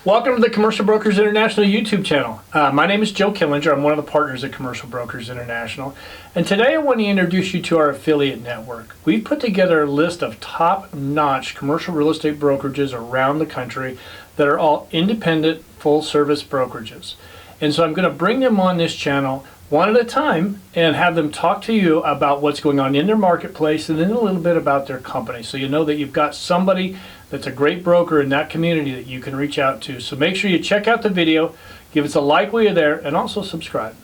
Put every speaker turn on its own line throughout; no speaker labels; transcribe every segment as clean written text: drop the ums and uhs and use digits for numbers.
Welcome to the Commercial Brokers International YouTube channel. My name is Joe Killinger. I'm one of the partners at Commercial Brokers International. And today I want to introduce you to our affiliate network. We've put together a list of top-notch commercial real estate brokerages around the country that are all independent, full-service brokerages. And so I'm going to bring them on this channel one at a time and have them talk to you about what's going on in their marketplace and then a little bit about their company. So you know that you've got somebody that's a great broker in that community that you can reach out to. So make sure you check out the video, give us a like while you're there, and also subscribe.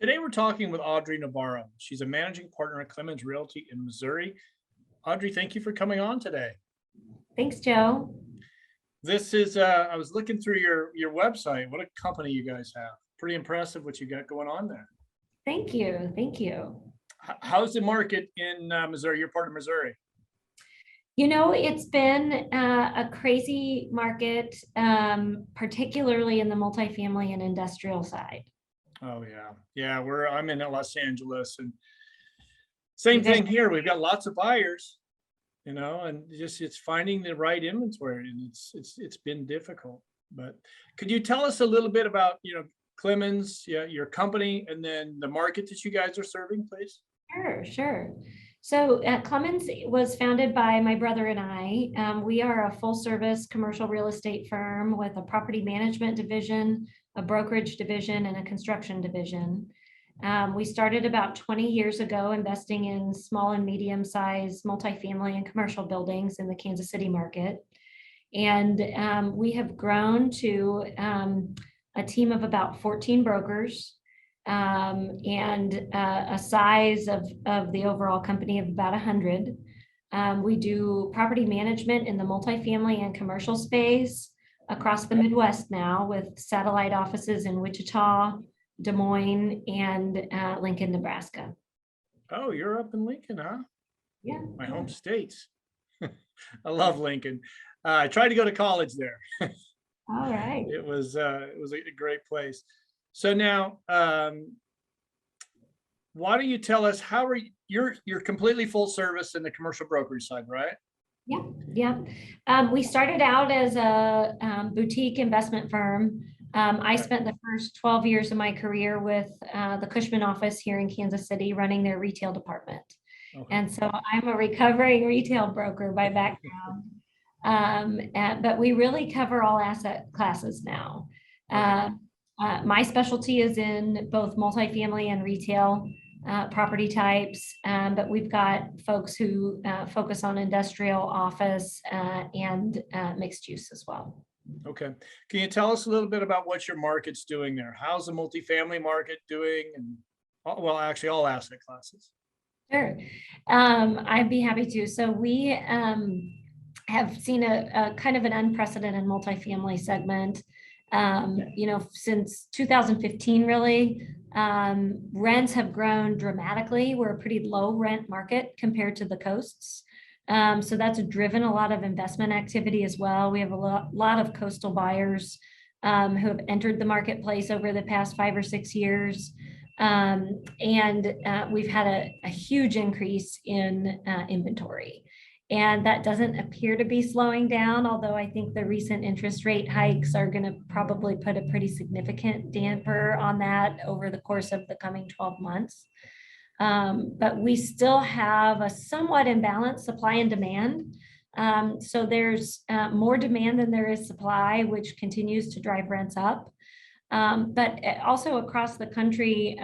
Today we're talking with Audrey Navarro. She's a managing partner at Clemons Realty in Missouri. Audrey, thank you for coming on today.
Thanks, Joe.
This is, I was looking through your website. What a company you guys have. Pretty impressive what you got going on there.
Thank you. Thank you.
How's the market in Missouri? You're part of Missouri.
You know, it's been a crazy market, particularly in the multifamily and industrial side.
Oh, yeah. Yeah, I'm in Los Angeles, and same thing here. We've got lots of buyers. You know, and just it's finding the right inventory, and it's been difficult. But could you tell us a little bit about, Clemons, your company, and then the market that you guys are serving, please?
Sure. So Clemons was founded by my brother and I. We are a full service commercial real estate firm with a property management division, a brokerage division, and a construction division. We started about 20 years ago investing in small and medium-sized multifamily and commercial buildings in the Kansas City market. And we have grown to a team of about 14 brokers and a size of the overall company of about 100. We do property management in the multifamily and commercial space across the Midwest now, with satellite offices in Wichita, Des Moines, and Lincoln, Nebraska.
Oh, you're up in Lincoln, huh?
Yeah.
My home state. I love Lincoln. I tried to go to college there.
All right.
It was a great place. So now, why don't you tell us how are you're completely full service in the commercial brokerage side, right?
Yeah. We started out as a boutique investment firm. I spent the first 12 years of my career with the Cushman office here in Kansas City running their retail department. Okay. And so I'm a recovering retail broker by background. But we really cover all asset classes now. My specialty is in both multifamily and retail property types, but we've got folks who focus on industrial, office, and mixed use as well.
Okay. Can you tell us a little bit about what your market's doing there? How's the multifamily market doing? And well, actually all asset classes.
Sure. I'd be happy to. So we have seen a kind of an unprecedented multifamily segment. Since 2015, really, rents have grown dramatically. We're a pretty low rent market compared to the coasts. So that's driven a lot of investment activity as well. We have a lot of coastal buyers who have entered the marketplace over the past 5 or 6 years. And we've had a huge increase in inventory. And that doesn't appear to be slowing down, although I think the recent interest rate hikes are going to probably put a pretty significant damper on that over the course of the coming 12 months. But we still have a somewhat imbalanced supply and demand. So there's more demand than there is supply, which continues to drive rents up. But also across the country,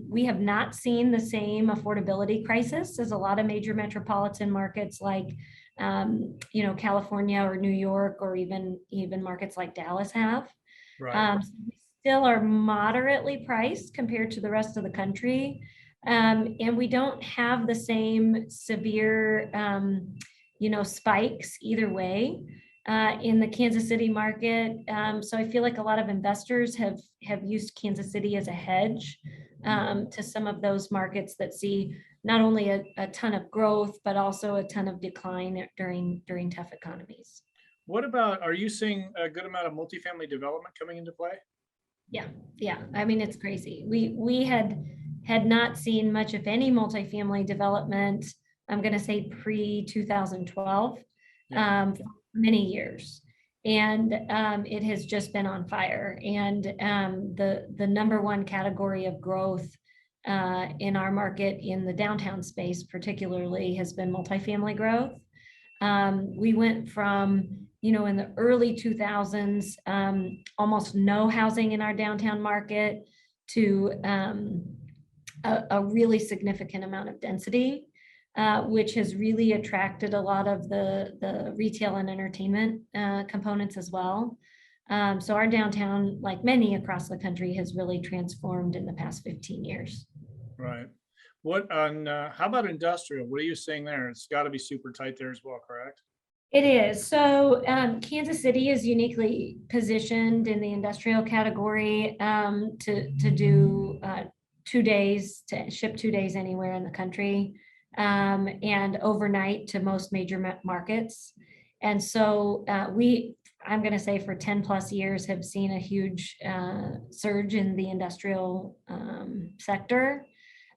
we have not seen the same affordability crisis as a lot of major metropolitan markets like, California or New York, or even markets like Dallas have. Right. So we still are moderately priced compared to the rest of the country. And we don't have the same severe, spikes either way in the Kansas City market. So I feel like a lot of investors have used Kansas City as a hedge to some of those markets that see not only a ton of growth, but also a ton of decline during tough economies.
What about, are you seeing a good amount of multifamily development coming into play?
Yeah. I mean, it's crazy. We had not seen much, if any, multifamily development. I'm going to say pre 2012,
Yeah.
for many years, and it has just been on fire. And the number one category of growth in our market, in the downtown space particularly, has been multifamily growth. We went from, in the early 2000s, almost no housing in our downtown market to a really significant amount of density, which has really attracted a lot of the retail and entertainment components as well. So our downtown, like many across the country, has really transformed in the past 15 years.
Right. How about industrial? What are you seeing there? It's got to be super tight there as well, correct?
It is. So Kansas City is uniquely positioned in the industrial category to do 2 days, to ship 2 days anywhere in the country, and overnight to most major markets. And so I'm going to say for 10 plus years have seen a huge surge in the industrial sector.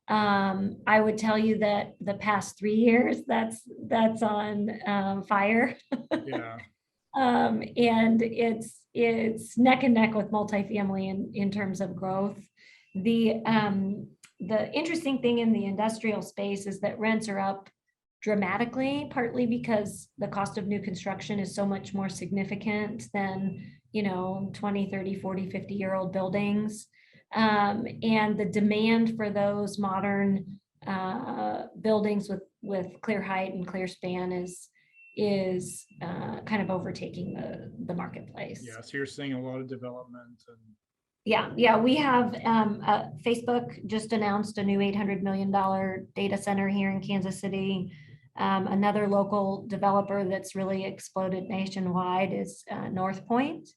I would tell you that the past 3 years, that's on fire.
Yeah.
And it's neck and neck with multifamily in terms of growth. The interesting thing in the industrial space is that rents are up dramatically, partly because the cost of new construction is so much more significant than 20, 30, 40, 50-year-old buildings. And the demand for those modern buildings with clear height and clear span is kind of overtaking the marketplace.
Yeah. So you're seeing a lot of development.
Yeah. We have Facebook just announced a new $800 million data center here in Kansas City. Another local developer that's really exploded nationwide is North Point.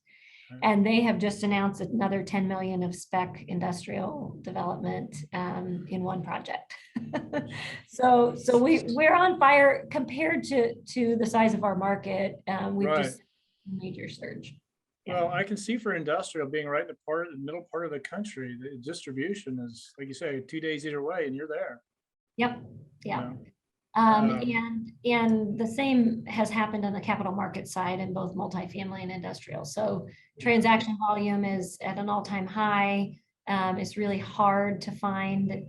And they have just announced another 10 million of spec industrial development in one project. So we're on fire compared to the size of our market. We've
Right.
just a major surge.
Well, I can see for industrial being right in the middle part of the country, the distribution is, like you say, 2 days either way, and you're there.
Yep. Yeah.
You know?
And the same has happened on the capital market side in both multifamily and industrial. So transaction volume is at an all-time high. It's really hard to find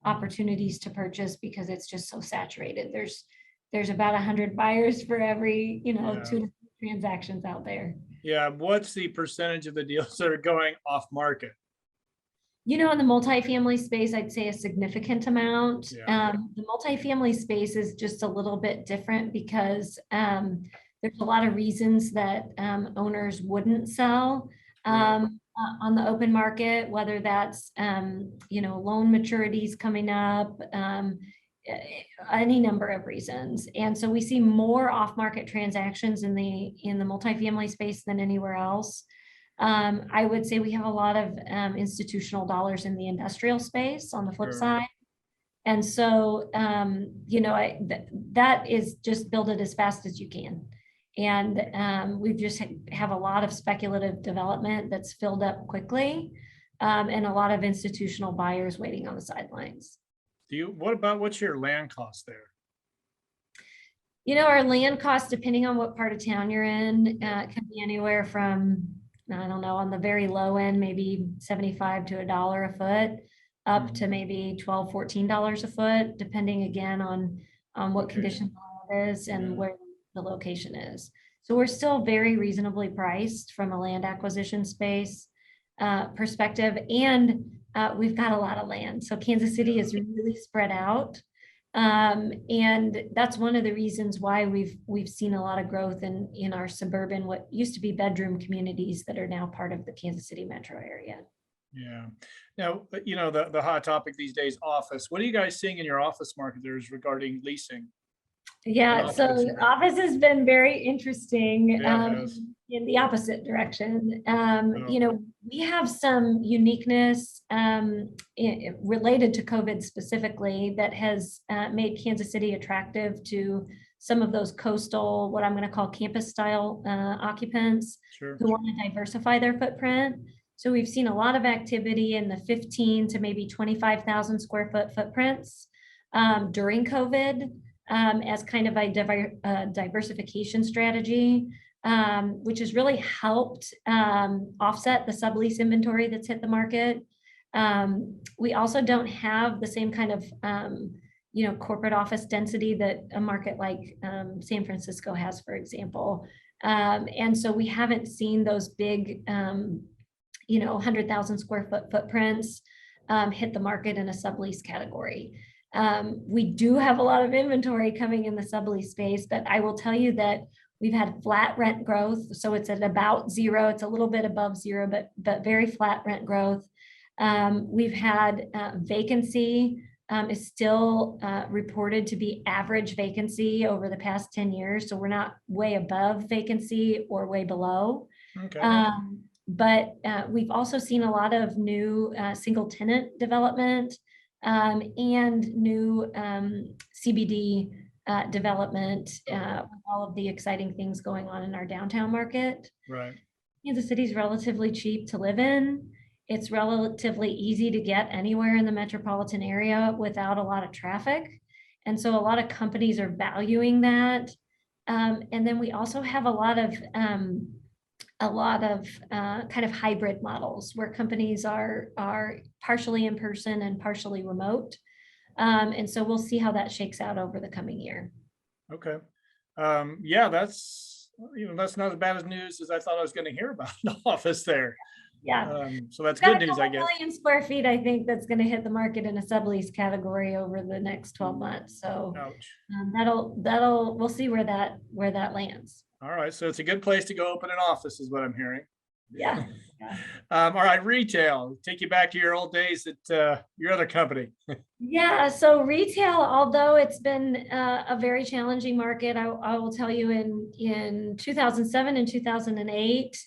opportunities to purchase because it's just so saturated. There's about 100 buyers for every 2 transactions out there.
Yeah. What's the percentage of the deals that are going off market?
In the multifamily space, I'd say a significant amount.
Yeah.
The multifamily space is just a little bit different because there's a lot of reasons that owners wouldn't sell on the open market, whether that's loan maturities coming up, any number of reasons. And so we see more off-market transactions in the multifamily space than anywhere else. I would say we have a lot of institutional dollars in the industrial space on the flip side. And so, that is just build it as fast as you can. And we just have a lot of speculative development that's filled up quickly, and a lot of institutional buyers waiting on the sidelines.
What's your land cost there?
Our land cost, depending on what part of town you're in, can be anywhere from, I don't know, on the very low end, maybe 75 to $1 a foot, up to maybe $12, $14 a foot, depending again on what condition the land is and where the location is. So we're still very reasonably priced from a land acquisition space perspective, and we've got a lot of land. So Kansas City is really spread out. And that's one of the reasons why we've seen a lot of growth in our suburban, what used to be bedroom communities that are now part of the Kansas City metro area.
Yeah. Now, the hot topic these days, office. What are you guys seeing in your office market there is regarding leasing?
Yeah, so office has been very interesting in the opposite direction. We have some uniqueness related to COVID specifically that has made Kansas City attractive to some of those coastal, what I'm going to call campus style occupants who want to diversify their footprint. So we've seen a lot of activity in the 15 to maybe 25,000 square foot footprints during COVID as kind of a diversification strategy, which has really helped offset the sublease inventory that's hit the market. We also don't have the same kind of corporate office density that a market like San Francisco has, for example. And so we haven't seen those big 100,000 square foot footprints hit the market in a sublease category. We do have a lot of inventory coming in the sublease space, but I will tell you that we've had flat rent growth. So it's at about zero. It's a little bit above zero, but very flat rent growth. We've had vacancy is still reported to be average vacancy over the past 10 years. So we're not way above vacancy or way below.
Okay.
But we've also seen a lot of new single tenant development and new CBD development with all of the exciting things going on in our downtown market.
Right.
The city's relatively cheap to live in. It's relatively easy to get anywhere in the metropolitan area without a lot of traffic. And so a lot of companies are valuing that. And then we also have a lot of kind of hybrid models where companies are partially in person and partially remote. And so we'll see how that shakes out over the coming year.
Okay. Yeah, that's not as bad as news as I thought I was going to hear about the office there.
Yeah.
So that's good news, I guess.
1 million square feet, I think, that's going to hit the market in a sublease category over the next 12 months. So we'll see where that lands.
All right. So it's a good place to go open an office is what I'm hearing.
Yeah.
All right. Retail, take you back to your old days at your other company.
Yeah. So retail, although it's been a very challenging market, I will tell you in 2007 and 2008,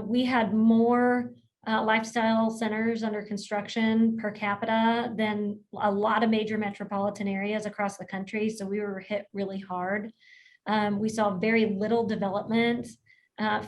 we had more lifestyle centers under construction per capita than a lot of major metropolitan areas across the country. So we were hit really hard. We saw very little development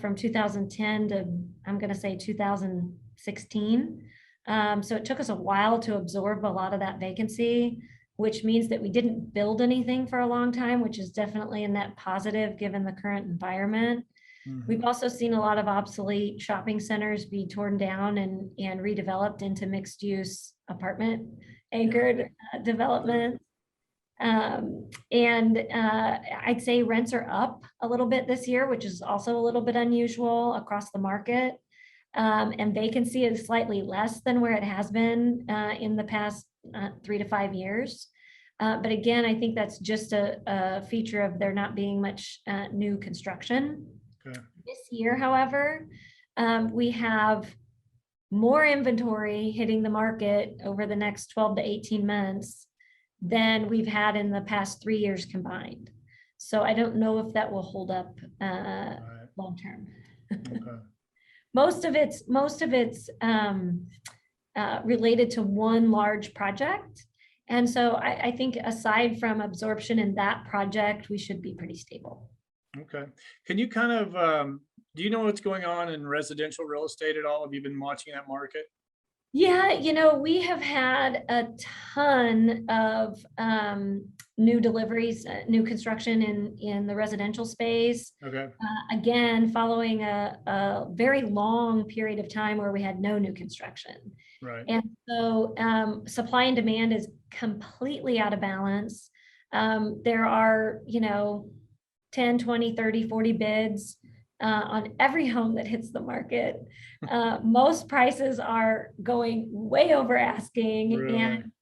from 2010 to, I'm going to say 2016. So it took us a while to absorb a lot of that vacancy, which means that we didn't build anything for a long time, which is definitely a net positive given the current environment. Mm-hmm. We've also seen a lot of obsolete shopping centers be torn down and redeveloped into mixed use apartment anchored development. I'd say rents are up a little bit this year, which is also a little bit unusual across the market. And vacancy is slightly less than where it has been in the past 3 to 5 years. But again, I think that's just a feature of there not being much new construction. Okay. This year, however, we have more inventory hitting the market over the next 12 to 18 months than we've had in the past 3 years combined. So I don't know if that will hold up long term. Okay. Most of it's related to one large project. And so I think aside from absorption in that project, we should be pretty stable.
Okay. Can you kind of, do you know what's going on in residential real estate at all? Have you been watching that market?
Yeah, we have had a ton of new deliveries, new construction in the residential space. Okay. Again, following a very long period of time where we had no new construction. Right. And so supply and demand is completely out of balance. There are, 10, 20, 30, 40 bids on every home that hits the market. Most prices are going way over asking. Really? And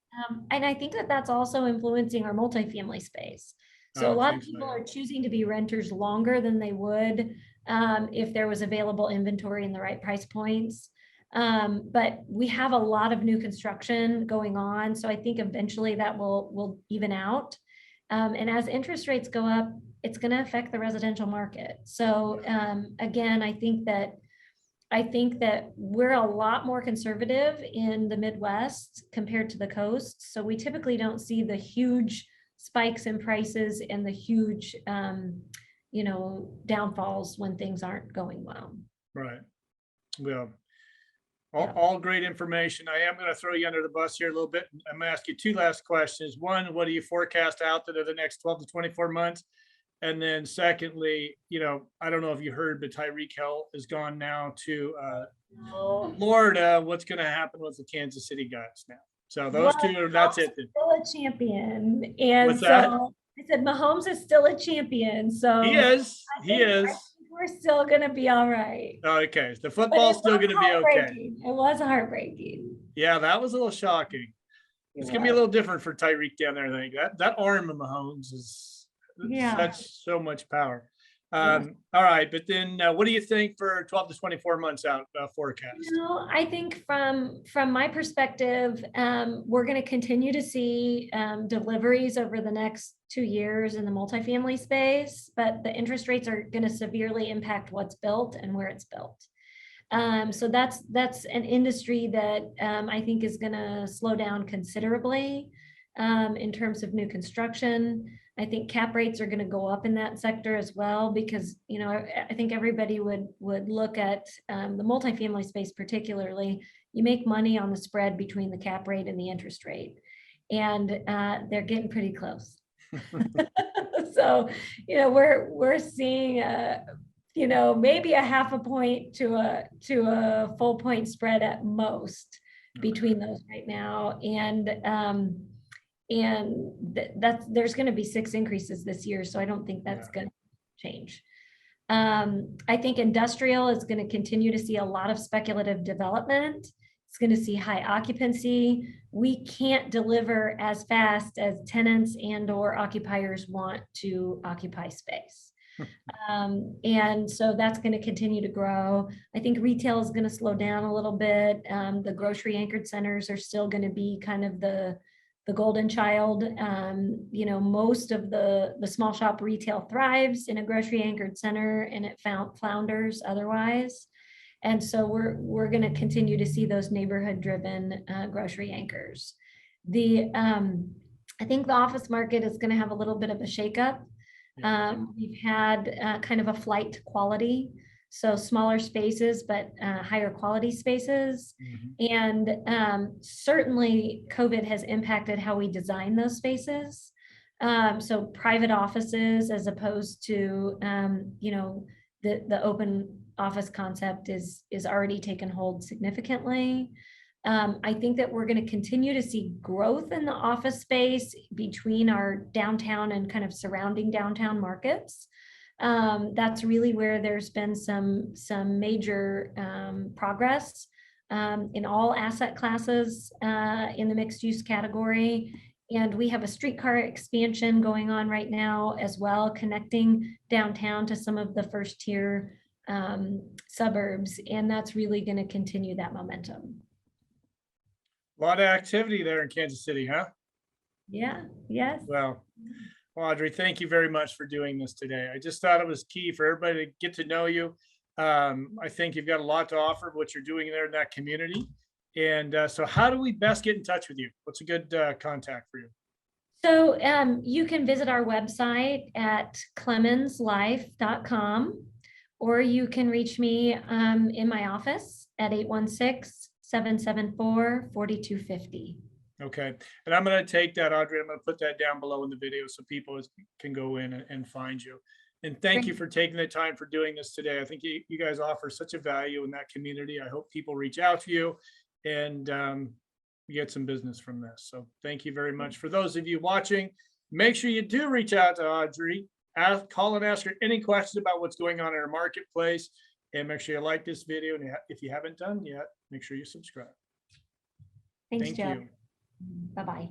I think that that's also influencing our multifamily space. So a lot of people are choosing to be renters longer than they would if there was available inventory in the right price points. But we have a lot of new construction going on. So I think eventually that will even out. And as interest rates go up, it's going to affect the residential market. So again, I think that we're a lot more conservative in the Midwest compared to the coast. So we typically don't see the huge spikes in prices and the huge, downfalls when things aren't going well.
Right. Well,
Yeah.
All great information. I am going to throw you under the bus here a little bit. I'm going to ask you two last questions. One, what do you forecast out there the next 12 to 24 months? And then secondly, I don't know if you heard, but Tyreek Hill is gone now to
Oh,
Florida. What's going to happen with the Kansas City guys now? So those
well,
two, that's
Mahomes
it.
is still a champion. And
What's that?
so I said, Mahomes is still a champion.
He
So
is.
I
He
think
is.
we're still going to be all right.
Okay. The
But
football's
it
still
was
going to be okay.
heartbreaking. It was heartbreaking.
Yeah, that was a little shocking.
It
It's going to be a
was.
little different for Tyreek down there. I think that arm of Mahomes is
Yeah.
such so much power.
Yeah.
All right, but then what do you think for 12 to 24 months out forecast?
I think from my perspective, we're going to continue to see deliveries over the next 2 years in the multifamily space, but the interest rates are going to severely impact what's built and where it's built. So that's an industry that I think is going to slow down considerably in terms of new construction. I think cap rates are going to go up in that sector as well, because, I think everybody would look at the multifamily space particularly. You make money on the spread between the cap rate and the interest rate, and they're getting pretty close. So, we're seeing maybe a half a point to a full point spread at most between those right now, and there's going to be 6 increases this year, so I don't think that's going to change. I think industrial is going to continue to see a lot of speculative development. It's going to see high occupancy. We can't deliver as fast as tenants and or occupiers want to occupy space. And so that's going to continue to grow. I think retail is going to slow down a little bit. The grocery anchored centers are still going to be kind of the golden child. Most of the small shop retail thrives in a grocery anchored center, and it flounders otherwise. And so we're going to continue to see those neighborhood driven grocery anchors. I think the office market is going to have a little bit of a shakeup. We've had kind of a flight to quality, so smaller spaces, but higher quality spaces. And certainly COVID has impacted how we design those spaces. So private offices, as opposed to, the open office concept is already taken hold significantly. I think that we're going to continue to see growth in the office space between our downtown and kind of surrounding downtown markets. That's really where there's been some major progress in all asset classes in the mixed use category. And we have a streetcar expansion going on right now as well, connecting downtown to some of the first tier suburbs. And that's really going to continue that momentum.
A lot of activity there in Kansas City, huh?
Yeah, yes.
Well, Audrey, thank you very much for doing this today. I just thought it was key for everybody to get to know you. I think you've got a lot to offer, what you're doing there in that community. And so how do we best get in touch with you? What's a good contact for you?
So you can visit our website at clemonslife.com, or you can reach me in my office at 816-774-4250.
Okay. And I'm going to take that, Audrey. I'm going to put that down below in the video so people can go in and find you. And thank you for taking the time for doing this today. I think you guys offer such a value in that community. I hope people reach out to you and get some business from this. So thank you very much. For those of you watching, make sure you do reach out to Audrey. Call and ask her any questions about what's going on in our marketplace. And make sure you like this video. And if you haven't done yet, make sure you subscribe.
Thanks,
Thank
Joe.
you.
Bye-bye.